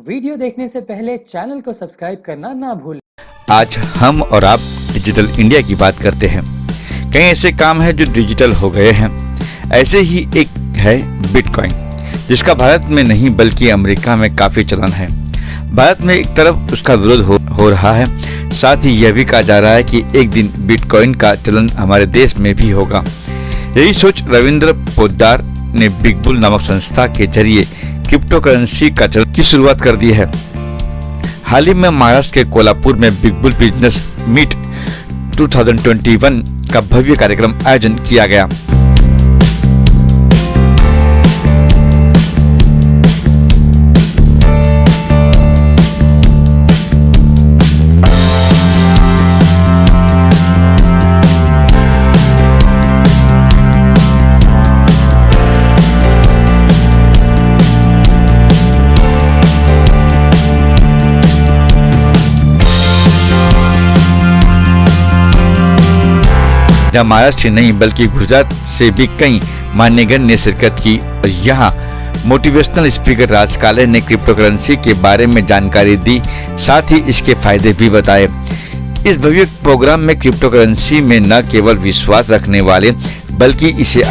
Video देखने से पहले चैनल को सब्सक्राइब करना ना भूलें। आज हम और आप डिजिटल इंडिया की बात करते हैं। कई ऐसे काम हैं जो डिजिटल हो गए हैं। ऐसे ही एक है बिटकॉइन, जिसका भारत में नहीं बल्कि अमेरिका में काफी चलन है। भारत में एक तरफ उसका विरोध हो रहा है, साथ ही यह भी कहा जा रहा है कि एक दिन बिटकॉइन का चलन हमारे देश में भी होगा। यही सोच रविंद्र पोद्दार ने बिग बुल नामक संस्था के जरिए क्रिप्टो करेंसी का चलन की शुरुआत कर दी है। हाल ही में महाराष्ट्र के कोल्हापुर में बिग बुल बिजनेस मीट 2021 का भव्य कार्यक्रम आयोजन किया गया। जहाँ महाराष्ट्र से नहीं बल्कि गुजरात से भी कई मान्यगण ने शिरकत की और यहाँ मोटिवेशनल स्पीकर राज काले ने क्रिप्टो करेंसी के बारे में जानकारी दी, साथ ही इसके फायदे भी बताए। इस भव्य प्रोग्राम में क्रिप्टो करेंसी में न केवल विश्वास रखने वाले बल्कि इसे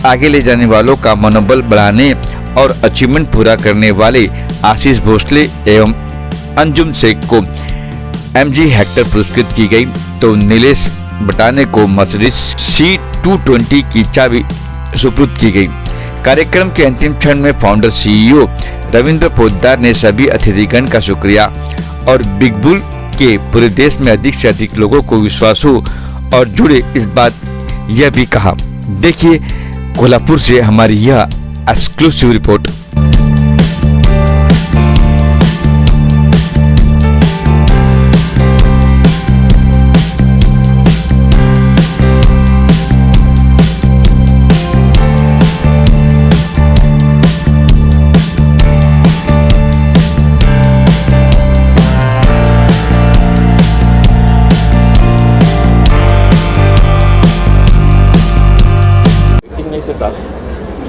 आगे ले जाने वालों का मनोबल बढ़ाने और अचीवमेंट पूरा करने वाले आशीष भोसले एवं अंजुम शेख को MG हेक्टर पुरस्कृत की गई, तो नीलेश बटाने को मर्सिडीज C220 की चाबी सुपुर्द की गई। कार्यक्रम के अंतिम क्षण में फाउंडर CEO रविंद्र पोद्दार ने सभी अतिथिगण का शुक्रिया और बिग बुल के पूरे देश में अधिक से अधिक लोगों को विश्वास हो और जुड़े इस बात यह भी कहा। देखिए कोल्हापुर से हमारी यह एक्सक्लूसिव रिपोर्ट।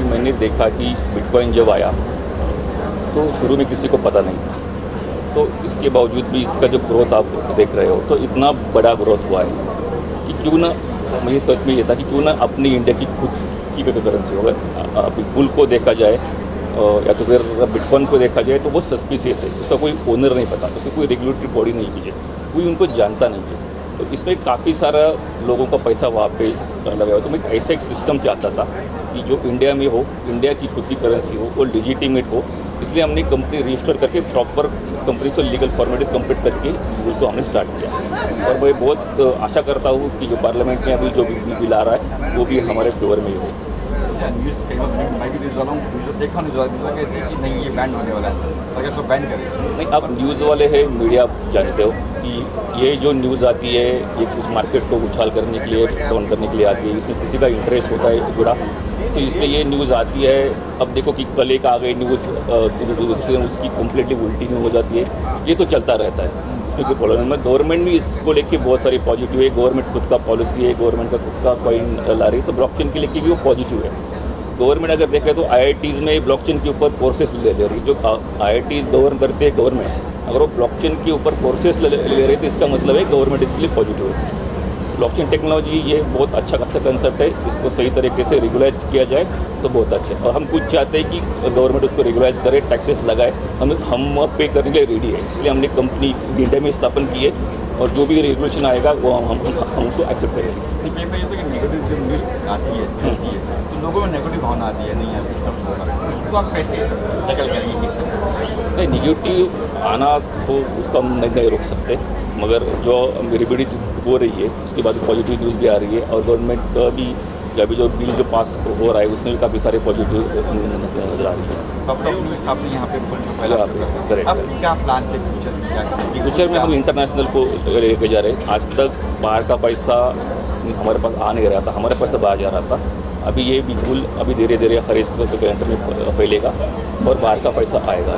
मैंने देखा कि बिटकॉइन जब आया तो शुरू में किसी को पता नहीं था, तो इसके बावजूद भी इसका जो ग्रोथ आप देख रहे हो तो इतना बड़ा ग्रोथ हुआ है कि क्यों ना, मुझे सोच में ये था कि क्यों ना अपनी इंडिया की खुद की करेंसी हो। बिग बुल को देखा जाए या तो फिर बिटकॉइन को देखा जाए तो वो सस्पिशियस है, उसका कोई ओनर नहीं पता, उसकी कोई रेगुलेटरी बॉडी नहीं पीछे, कोई उनको जानता नहीं है। तो इसमें काफ़ी सारा लोगों का पैसा वहाँ पे लगा हुआ। तो मैं ऐसा एक सिस्टम चाहता था कि जो इंडिया में हो, इंडिया की खुद की करेंसी हो और लेजिटिमेट हो, इसलिए हमने कंपनी रजिस्टर करके प्रॉपर कंपनी से लीगल फॉर्मेलिटीज कंप्लीट करके उसको हमने स्टार्ट किया। और मैं बहुत आशा करता हूँ कि जो पार्लियामेंट में अभी जो बिल आ रहा है वो भी हमारे फेवर में ही हो। नहीं, आप न्यूज़ वाले हैं, मीडिया जानते हो कि ये जो न्यूज़ आती है ये कुछ मार्केट को उछाल करने के लिए, डाउन करने के लिए आती है, इसमें किसी का इंटरेस्ट होता है जुड़ा, तो इसलिए ये न्यूज़ आती है। अब देखो कि कल एक आ गई न्यूज़ उसकी कम्प्लीटली उल्टी न्यूज़ हो जाती है, ये तो चलता रहता है। इसमें कोई प्रॉब्लम है। गवर्नमेंट भी इसको लेके बहुत सारी पॉजिटिव है, गवर्नमेंट खुद का पॉलिसी है, गवर्नमेंट का खुद का कॉइन ला रही है, तो ब्लॉकचेन के लेके भी वो पॉजिटिव है। गवर्नमेंट अगर देखें तो IITs में ब्लॉकचेन के ऊपर कोर्सेज ले रही, जो IITs गवर्न करते हैं गवर्नमेंट, अगर वो ब्लॉकचेन के ऊपर कोर्सेज ले रहे तो इसका मतलब है गवर्नमेंट इसके लिए पॉजिटिव है। ब्लॉकचेन टेक्नोलॉजी ये बहुत अच्छा कंसेप्ट है, इसको सही तरीके से रेगुलाइज किया जाए तो बहुत अच्छा है। और हम कुछ चाहते हैं कि गवर्नमेंट उसको रेगुलाइज करे, टैक्सेस लगाए, हम पे करने के लिए रेडी है। इसलिए हमने कंपनी इंडिया में स्थापन की है और जो भी रेगुलेशन आएगा वो हम उसको एक्सेप्ट करेंगे। नेगेटिव जब न्यूज़ आती है तो लोगों में नेगेटिव भावना आती है, नहीं है होगा, उसको आप कैसे टैकल करेंगे, किस तरह से? नहीं, निगेटिव आना तो उसको हम नहीं रोक सकते, मगर जो रेमेडीज हो रही है उसके बाद पॉजिटिव न्यूज़ भी आ रही है, और गवर्नमेंट भी अभी जो बिल जो पास हो रहा है उसमें भी काफ़ी सारे पॉजिटिव नजर आ रही है। तो अब तो अपनी स्थापना यहाँ पे पहला करेक्ट। अब क्या प्लान है फ्यूचर में, क्या करेंगे? फ्यूचर में हम इंटरनेशनल को लेके जा रहे हैं। आज तक बाहर का पैसा हमारे पास आ नहीं रहा था, हमारे पैसा बाहर जा रहा था। अभी ये बिल्कुल अभी धीरे धीरे हर इस कंट्री में फैलेगा और बाहर का पैसा आएगा।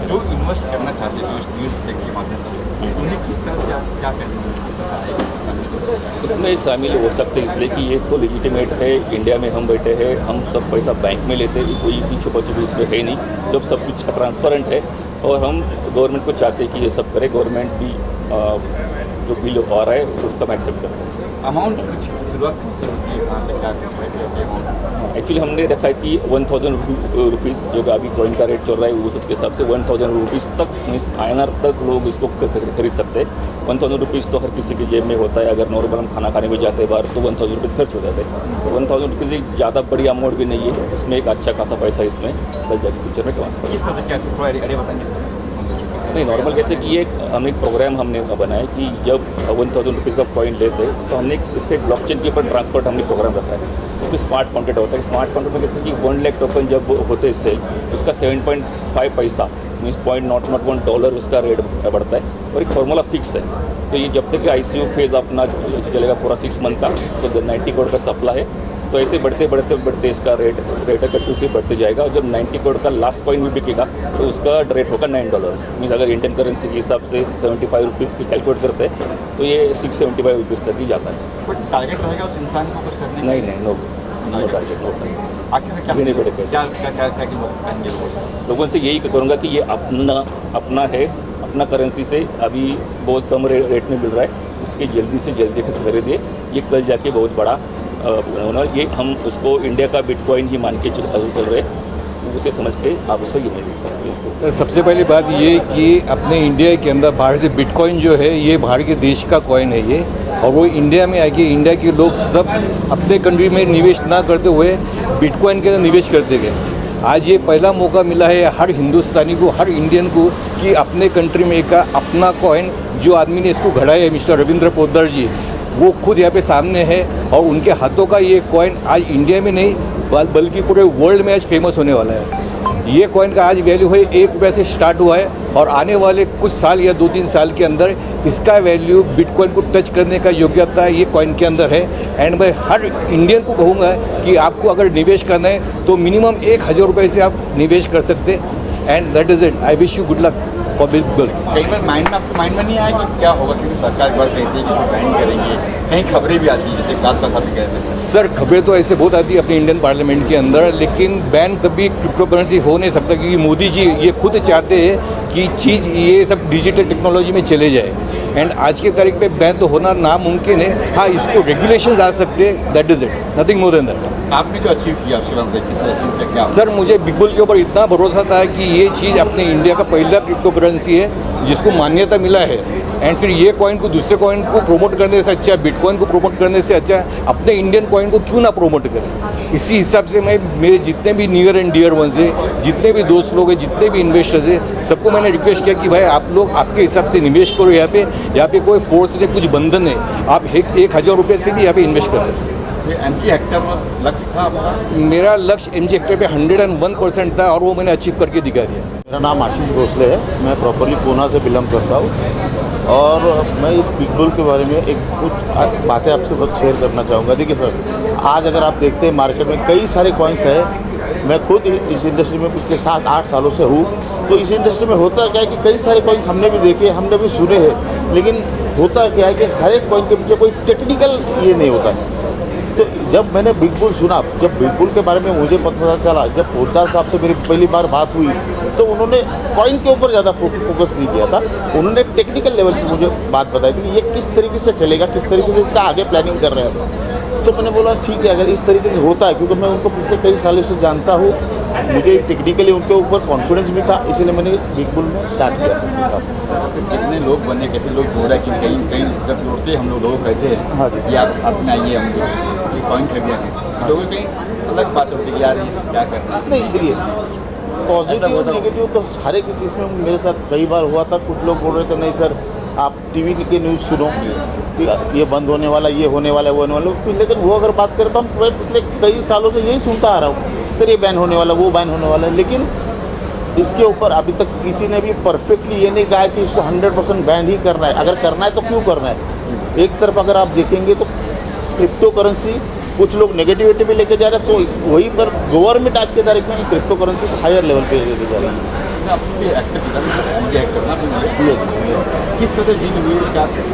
जो इन्वेस्ट करना चाहते हैं, जो इस न्यूज़ के माध्यम से, उन्हें किस तरह से आप क्या करेंगे, किस तरह से आएगा, किस तरह से शामिल होगा? इसमें शामिल हो सकते हैं इसलिए कि ये तो लेजिटिमेट है, इंडिया में हम बैठे हैं, हम सब पैसा बैंक में लेते हैं, कोई भी छुपा छुपी इसमें है नहीं, जब सब कुछ ट्रांसपेरेंट है। और हम गवर्नमेंट को चाहते हैं कि ये सब करे, गवर्नमेंट भी जो बिल आ रहा है उसका हम एक्सेप्ट करते हैं। अमाउंट कुछ शुरुआत से होती है, कहाँ तक क्या कुछ है, कैसे अमाउंट? एक्चुअली हमने रखा है कि 1000 रुपीज़ जो कि अभी कॉइन का रेट चल रहा है उसके हिसाब से 1000 रुपीज़ तक मीन्स INR तक लोग इसको खरीद सकते हैं। 1000 रुपीज़ तो हर किसी की जेब में होता है, अगर नॉर्मल हम खाना खाने में जाते हैं बाहर तो 1000 रुपीज़ खर्च हो जाते हैं। तो 1000 रुपीज़ एक ज़्यादा बड़ी अमाउंट भी नहीं है, इसमें एक अच्छा खासा पैसा इसमें कल जाके फ्यूचर में ट्रांसफर। किस तरह से क्या थोड़ा आइडिया बताएंगे सर? नहीं, नॉर्मल कैसे कि एक हम एक प्रोग्राम हमने बनाया कि जब 1000 रुपीज़ का कॉइन लेते हैं तो हमने इस पर ब्लॉकचेन के ऊपर ट्रांसफर हमने प्रोग्राम रखा है। इसमें स्मार्ट कॉन्ट्रैक्ट होता है। स्मार्ट कॉन्ट्रैक्ट में कैसे कि 1 लाख टोकन जब होते हैं सेल, उसका 7.5 पैसा मीन्स $0.001 उसका रेट बढ़ता है और एक फार्मूला फिक्स है। तो ये जब तक ICO फेज़ अपना चलेगा पूरा 6 मंथ का, तो 90 करोड़ का सप्लाई है। तो ऐसे बढ़ते इसका रेट कंटिन्यूसली बढ़ते जाएगा, और जब 90 करोड़ का लास्ट कॉइन भी बिकेगा तो उसका रेट होगा $9 मीन्स अगर इंडियन करेंसी के हिसाब से 75 रुपीज़ की कैलकुलेट करते हैं तो ये 675 रुपीज़ तक ही जाता है। कोई टारगेट रहेगा उस इंसान को कुछ करने का? नहीं, नो टारगेट, नो टारगेट। आखिर में क्या देने पड़ेगा। क्या क्या क्या क्या कहेंगे लोगों से? लोगों से यही करूँगा कि ये अपना है, अपना करेंसी से अभी बहुत कम रेट में मिल रहा है, इसके जल्दी से जल्दी खरीदिए। ये कल जाके बहुत बड़ा ये हम उसको इंडिया का बिटकॉइन ही मान के चल रहे हैं, उसे समझ के आप उसको ये नहीं। सबसे पहली बात ये कि अपने इंडिया के अंदर बाहर से बिटकॉइन जो है ये बाहर के देश का कॉइन है ये, और वो इंडिया में आके इंडिया के लोग सब अपने कंट्री में निवेश ना करते हुए बिटकॉइन के अंदर निवेश करते गए। आज ये पहला मौका मिला है हर हिंदुस्तानी को, हर इंडियन को, कि अपने कंट्री में एक अपना कॉइन, जो आदमी ने इसको घड़ा है मिस्टर रविंद्र पोद्दार जी, वो खुद यहाँ पे सामने है, और उनके हाथों का ये कॉइन आज इंडिया में नहीं बल्कि पूरे वर्ल्ड में आज फेमस होने वाला है। ये कॉइन का आज वैल्यू है ₹1 से स्टार्ट हुआ है, और आने वाले कुछ साल या 2-3 साल के अंदर इसका वैल्यू बिटकॉइन को टच करने का योग्यता ये कॉइन के अंदर है। एंड मैं हर इंडियन को कहूँगा कि आपको अगर निवेश करना है तो मिनिमम ₹1000 से आप निवेश कर सकते हैं। And that is it. I wish you good luck for बिल्कुल। कई बार आपको माइंड में नहीं आया कि क्या होगा, क्योंकि सरकार बार कहती है कि इसको बैन करेंगे, कहीं खबरें भी आती हैं जैसे काज का साथ कहते हैं। सर, खबरें तो ऐसे बहुत आती है अपने इंडियन पार्लियामेंट के अंदर, लेकिन बैन कभी क्रिप्टो करेंसी हो नहीं सकता, क्योंकि मोदी जी ये खुद चाहते हैं कि चीज़ ये सब डिजिटल टेक्नोलॉजी में चले जाए। एंड आज के तारीख पे बैन तो होना नामुमकिन है। हाँ, इसको रेगुलेशन आ सकते हैं, that is it, nothing more than that. आपने जो अचीव किया उसके बाद किस तरह अचीव किया, क्या? सर, मुझे बिगबुल के ऊपर इतना भरोसा था कि ये चीज़ अपने इंडिया का पहला क्रिप्टो करेंसी है जिसको मान्यता मिला है। एंड फिर ये कॉइन को दूसरे कॉइन को प्रमोट करने से अच्छा, बिटकॉइन को प्रमोट करने से अच्छा अपने इंडियन कॉइन को क्यों ना प्रमोट करें। इसी हिसाब से मैं मेरे जितने भी नियर एंड डियर वंस है, जितने भी दोस्त लोग हैं, जितने भी इन्वेस्टर्स हैं, सबको मैंने रिक्वेस्ट किया कि भाई आप लोग आपके हिसाब से निवेश करो। यहाँ पे कोई फोर्स नहीं, कुछ बंधन है, आप ₹1000 से भी यहाँ पे इन्वेस्ट कर सकते हैं। MG हेक्टर में लक्ष्य था आपका? मेरा लक्ष्य MG हेक्टर पे 101% था, और वो मैंने अचीव करके दिखा दिया। मेरा नाम आशीष भोसले है, मैं प्रॉपरली पूना से बिलोंग करता हूँ, और मैं इस बिगबुल के बारे में एक कुछ बातें आपसे बहुत शेयर करना चाहूँगा। देखिए सर, आज अगर आप देखते हैं मार्केट में कई सारे कॉइन्स हैं। मैं खुद इस इंडस्ट्री में पिछले 7-8 सालों से हूँ, तो इस इंडस्ट्री में होता क्या है कि कई सारे कॉइन्स हमने भी देखे, हमने भी सुने हैं, लेकिन होता क्या है कि हर एक कॉइन के पीछे कोई टेक्निकल ये नहीं होता है। तो जब मैंने बिगबुल सुना, जब बिगबुल के बारे में मुझे पता चला, जब पोद्दार साहब से मेरी पहली बार बात हुई, तो उन्होंने कॉइन के ऊपर ज़्यादा फोकस नहीं किया था, उन्होंने टेक्निकल लेवल की मुझे बात बताई थी कि ये किस तरीके से चलेगा, किस तरीके से इसका आगे प्लानिंग कर रहे हैं। तो मैंने बोला ठीक है, अगर इस तरीके से होता है, क्योंकि मैं उनको पिछले कई सालों से जानता हूँ, मुझे टेक्निकली उनके ऊपर कॉन्फिडेंस भी था, इसीलिए मैंने बिगबुल में स्टार्ट किया। कितने लोग बने, कैसे लोग जोड़ा कि कहीं जब जोड़ते हम लोग कहते हैं हाँ जी, कि आप साथ में आइए, हम कॉइन खरीदिए। लोगों की अलग बात होती है कि यार ये सब क्या कर रहे हैं। नहीं देखिए, पॉजिटिव और नेगेटिव तो हर एक चीज़ में मेरे साथ कई बार हुआ था। कुछ लोग बोल रहे थे नहीं सर आप टीवी के न्यूज़ सुनो कि ये बंद होने वाला, ये होने वाला, वो होने वाला। फिर लेकिन वो अगर बात करें तो मैं पिछले कई सालों से यही सुनता आ रहा हूँ सर ये बैन होने वाला, वो बैन होने वाला है। लेकिन इसके ऊपर अभी तक किसी ने भी परफेक्टली ये नहीं कहा है कि इसको 100% बैन ही करना है। अगर करना है तो क्यों करना है। एक तरफ अगर आप देखेंगे तो क्रिप्टो करेंसी कुछ लोग नेगेटिविटी भी लेके जा रहे हैं, तो वहीं पर गवर्नमेंट आज के तारीख में क्रिप्टो करेंसी को हायर लेवल पे लेके जा रही है। अपने एक्टर एक्टर ना किस तरह से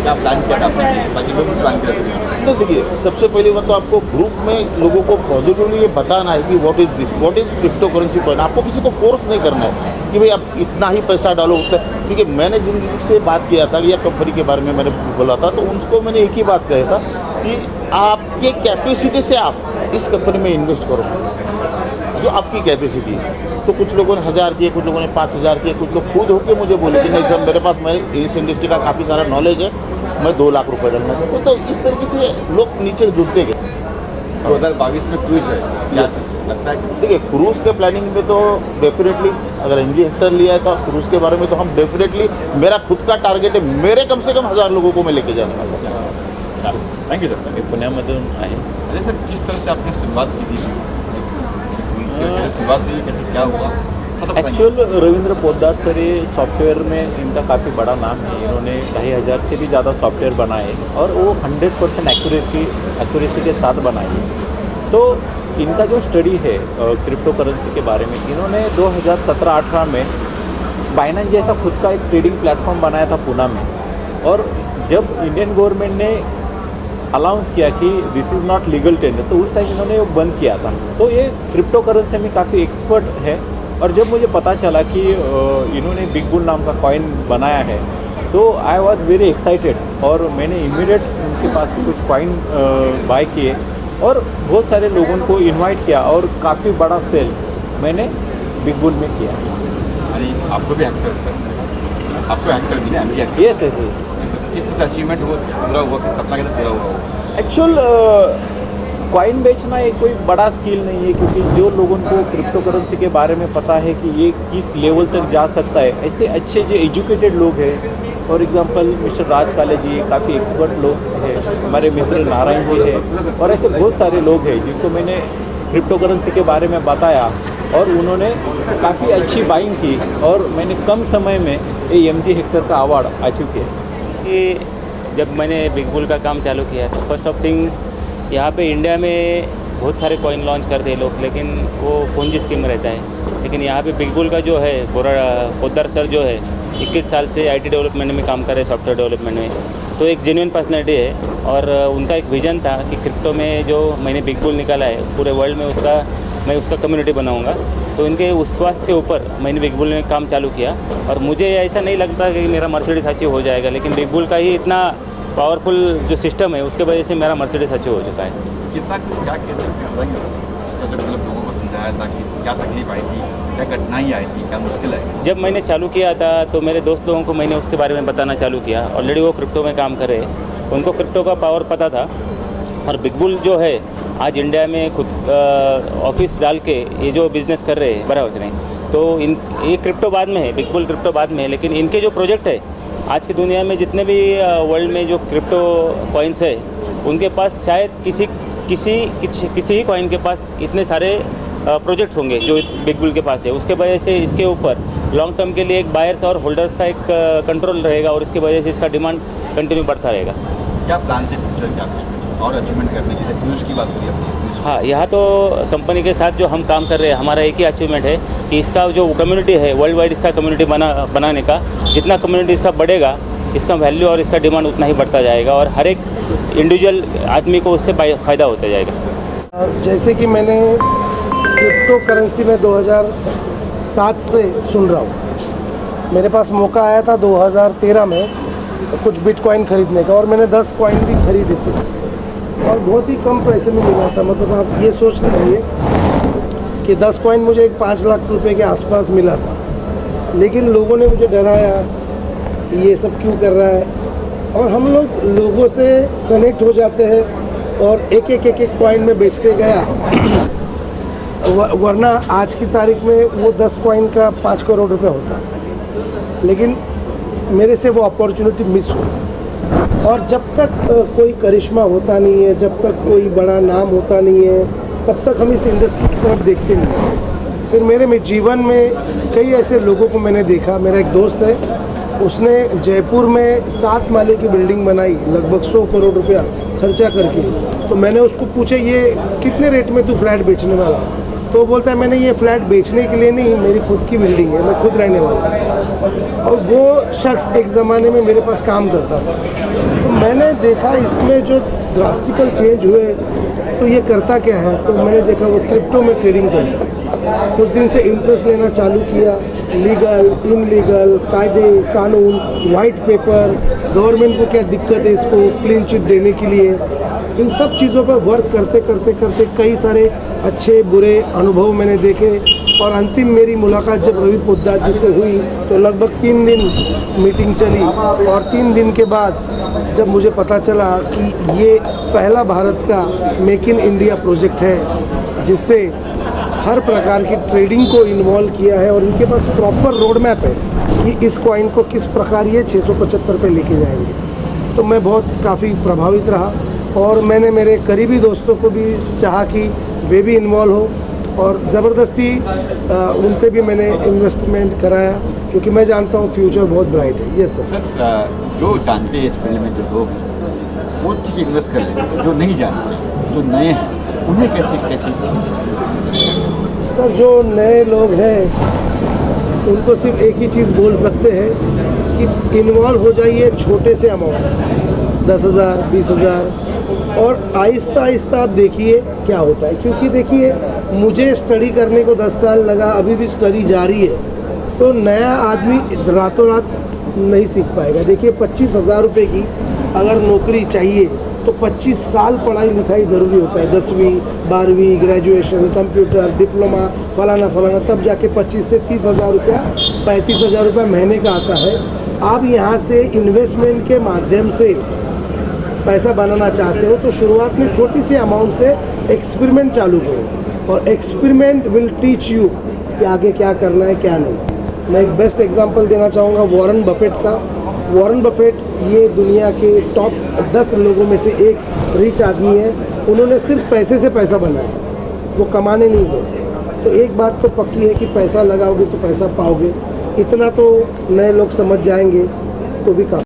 क्या प्लान किया था आपने ताकि लोग प्लान कर सकें। तो देखिए सबसे पहली बात तो आपको ग्रुप में लोगों को पॉजिटिवली ये बताना है कि what is this, what is crypto currency coin. आपको किसी को फोर्स नहीं करना है कि भाई आप इतना ही पैसा डालो उतना। क्योंकि मैंने जिन से बात किया था या कंपनी के बारे में मैंने बोला था, तो उनको मैंने एक ही बात कहा था कि आपके कैपेसिटी से आप इस कंपनी में इन्वेस्ट करो जो आपकी कैपेसिटी है। तो कुछ लोगों ने 1000 किए, कुछ लोगों ने 5000 किए, कुछ लोग खुद होकर मुझे बोले कि नहीं सर मेरे पास इस इंडस्ट्री का काफ़ी सारा नॉलेज है, मैं 2 लाख रुपए डालना चाहता हूँ। तो इस तरीके से लोग नीचे जुड़ते गए। 2022 में क्रूज है, क्या लगता है? देखिए क्रूज़ के प्लानिंग में तो डेफिनेटली अगर MG हेक्टर लिया है तो क्रूज़ के बारे में तो हम डेफिनेटली, मेरा खुद का टारगेट है मेरे कम से कम 1000 लोगों को मैं लेके जाने वाला हूँ। Thank you sir. पुण्यामधून आहे। अरे सर किस तरह से आपने शुरुआत की थी? शुरुआत हुई कैसे, क्या हुआ? एक्चुअल रविंद्र पोद्दार सर ये सॉफ्टवेयर में इनका काफ़ी बड़ा नाम है। इन्होंने 2500 से भी ज़्यादा सॉफ्टवेयर बनाए और वो 100% एक्यूरेसी के साथ बनाए हैं। तो इनका जो स्टडी है क्रिप्टो करेंसी के बारे में, इन्होंने 2017-18 में बाइनेंस जैसा खुद का एक ट्रेडिंग प्लेटफॉर्म बनाया था पूना में। और जब इंडियन गवर्नमेंट ने अलाउंस किया कि this is not legal tender, तो उस टाइम इन्होंने वो बंद किया था। तो ये क्रिप्टो करेंसी में काफ़ी एक्सपर्ट है। और जब मुझे पता चला कि इन्होंने बिग बुल नाम का कॉइन बनाया है, तो आई वॉज वेरी एक्साइटेड और मैंने इमीडिएट उनके पास से कुछ कॉइन बाय किए और बहुत सारे लोगों को इनवाइट किया और काफ़ी बड़ा सेल मैंने बिग बुल में किया। अरे आपको भी आपको एक्टर भी ना MG? Yes yes. किस तरह अचीवमेंट हो पूरा हुआ कि सपना कैसे पूरा हुआ? एक्चुअल कॉइन बेचना एक कोई बड़ा स्किल नहीं है, क्योंकि जो लोगों को क्रिप्टो करेंसी के बारे में पता है कि ये किस लेवल तक जा सकता है, ऐसे अच्छे जो एजुकेटेड लोग हैं, फॉर एग्जांपल मिस्टर राज काले जी काफ़ी एक्सपर्ट लोग हैं, हमारे मित्र नारायण जी हैं, और ऐसे बहुत सारे लोग हैं जिनको मैंने क्रिप्टो करेंसी के बारे में बताया और उन्होंने काफ़ी अच्छी बाइंग की और मैंने कम समय में ये MG हेक्टर का अवार्ड अचीव किया। कि जब मैंने बिग बुल का काम चालू किया तो फर्स्ट ऑफ थिंग यहाँ पे इंडिया में बहुत सारे कॉइन लॉन्च करते हैं लोग, लेकिन वो फौजी स्कीम में रहता है। लेकिन यहाँ पे बिग बुल का जो है पोद्दार सर जो है 21 साल से IT डेवलपमेंट में काम कर रहे हैं, सॉफ्टवेयर डेवलपमेंट में, तो एक जेन्युइन पर्सनैलिटी है। और उनका एक विजन था कि क्रिप्टो में जो मैंने बिग बुल निकाला है पूरे वर्ल्ड में मैं उसका कम्युनिटी बनाऊँगा। तो इनके विश्वास के ऊपर मैंने बिग बुल में काम चालू किया और मुझे ऐसा नहीं लगता कि मेरा मर्सिडीज अचीव हो जाएगा, लेकिन बिग बुल का ही इतना पावरफुल जो सिस्टम है उसके वजह से मेरा मर्सिडीज अचीव हो चुका है। कितना कुछ क्या कहते हैं मतलब लोगों को समझाया था कि क्या तकलीफ आई थी, क्या कठिनाई आई थी, क्या मुश्किल आई? जब मैंने चालू किया था तो मेरे दोस्त लोगों को मैंने उसके बारे में बताना चालू किया। ऑलरेडी वो क्रिप्टो में काम कर रहे हैं, उनको क्रिप्टो का पावर पता था। और बिग बुल जो है आज इंडिया में खुद ऑफिस डाल के ये जो बिज़नेस कर रहे हैं बराबर नहीं, तो ये क्रिप्टो बाद में है, बिग बुल क्रिप्टो बाद में है, लेकिन इनके जो प्रोजेक्ट है आज की दुनिया में जितने भी वर्ल्ड में जो क्रिप्टो कॉइन्स है उनके पास शायद किसी ही कॉइन के पास इतने सारे प्रोजेक्ट्स होंगे जो बिग बुल के पास है। उसके वजह से इसके ऊपर लॉन्ग टर्म के लिए एक बायर्स और होल्डर्स का एक कंट्रोल रहेगा और इसकी वजह से इसका डिमांड कंटिन्यू बढ़ता रहेगा। क्या प्लान से फ्यूचर क्या और अचीवमेंट करने के लिए न्यूज़ की बात हो रही है? हाँ, यहाँ तो कंपनी के साथ जो हम काम कर रहे हैं हमारा एक ही अचीवमेंट है कि इसका जो कम्युनिटी है वर्ल्ड वाइड इसका कम्युनिटी बनाने का, जितना कम्युनिटी इसका बढ़ेगा इसका वैल्यू और इसका डिमांड उतना ही बढ़ता जाएगा और हर एक इंडिविजुअल आदमी को उससे फ़ायदा होता जाएगा। जैसे कि मैंने क्रिप्टो करेंसी में 2007 से सुन रहा हूँ। मेरे पास मौका आया था 2013 में कुछ बिटकॉइन खरीदने का और मैंने 10 कॉइन भी खरीदे थे और बहुत ही कम पैसे में मिला था। मतलब आप ये सोच लीजिए कि 10 कॉइन मुझे एक 5 लाख रुपए के आसपास मिला था। लेकिन लोगों ने मुझे डराया कि ये सब क्यों कर रहा है, और हम लोग लोगों से कनेक्ट हो जाते हैं और एक एक कॉइन में बेचते गया, वरना आज की तारीख में वो 10 कॉइन का 5 करोड़ रुपए होता, लेकिन मेरे से वो अपॉर्चुनिटी मिस हुई। और जब तक कोई करिश्मा होता नहीं है, जब तक कोई बड़ा नाम होता नहीं है, तब तक हम इस इंडस्ट्री की तरफ देखते नहीं हैं। फिर मेरे जीवन में कई ऐसे लोगों को मैंने देखा। मेरा एक दोस्त है, उसने जयपुर में 7 माले की बिल्डिंग बनाई, लगभग 100 करोड़ रुपया खर्चा करके। तो मैंने उसको पूछा, ये कितने रेट में तू फ्लैट बेचने वाला? तो वो बोलता है, मैंने ये फ्लैट बेचने के लिए नहीं, मेरी खुद की बिल्डिंग है, मैं खुद रहने वाला हूँ। और वो शख्स एक ज़माने में मेरे पास काम करता था। तो मैंने देखा इसमें जो ड्रास्टिकल चेंज हुए, तो ये करता क्या है? तो मैंने देखा वो क्रिप्टो में ट्रेडिंग करता है। कुछ दिन से इंटरेस्ट लेना चालू किया, लीगल, इनलीगल, कायदे कानून, वाइट पेपर, गवर्नमेंट को क्या दिक्कत है इसको क्लीन चिट देने के लिए, इन सब चीज़ों पर वर्क करते करते करते कई सारे अच्छे बुरे अनुभव मैंने देखे। और अंतिम मेरी मुलाकात जब रवि पोद्दार जी से हुई, तो लगभग 3 दिन मीटिंग चली। और 3 दिन के बाद जब मुझे पता चला कि ये पहला भारत का मेक इन इंडिया प्रोजेक्ट है, जिससे हर प्रकार की ट्रेडिंग को इन्वॉल्व किया है, और इनके पास प्रॉपर रोड मैप है कि इस कॉइन को किस प्रकार ये 675 पे लेके जाएंगे, तो मैं बहुत काफ़ी प्रभावित रहा। और मैंने मेरे करीबी दोस्तों को भी चाहा कि वे भी इन्वॉल्व हो, और ज़बरदस्ती उनसे भी मैंने इन्वेस्टमेंट कराया, क्योंकि मैं जानता हूँ फ्यूचर बहुत ब्राइट है। Yes sir. जो जानते हैं इस फील्ड में जो लोग हैं वो ठीक इन्वेस्ट कर लेते, जो नहीं जानते, जो नए हैं, उन्हें कैसे सर, जो नए लोग हैं उनको सिर्फ एक ही चीज़ बोल सकते हैं कि इन्वॉल्व हो जाइए छोटे से अमाउंट से, 10,000, 20,000, और आहिस्ता आहिस्ता आप देखिए क्या होता है। क्योंकि देखिए, मुझे स्टडी करने को 10 साल लगा, अभी भी स्टडी जारी है। तो नया आदमी रातों रात नहीं सीख पाएगा। देखिए, 25,000 रुपये की अगर नौकरी चाहिए तो 25 साल पढ़ाई लिखाई ज़रूरी होता है, 10वीं 12वीं ग्रेजुएशन, कंप्यूटर, डिप्लोमा, फलाना फलाना, तब जाके 25 से 30,000 रुपया, 35,000 रुपया महीने का आता है। आप यहाँ से इन्वेस्टमेंट के माध्यम से पैसा बनाना चाहते हो तो शुरुआत में छोटी सी अमाउंट से एक्सपेरिमेंट चालू करो, और एक्सपेरिमेंट विल टीच यू कि आगे क्या करना है क्या नहीं। मैं एक बेस्ट एग्जांपल देना चाहूँगा वॉरेन बफेट का। वॉरेन बफेट ये दुनिया के टॉप 10 लोगों में से एक रिच आदमी है। उन्होंने सिर्फ पैसे से पैसा बनाया, वो कमाने नहीं गए। तो एक बात तो पक्की है कि पैसा लगाओगे तो पैसा पाओगे, इतना तो नए लोग समझ जाएंगे तो भी काफ़ी।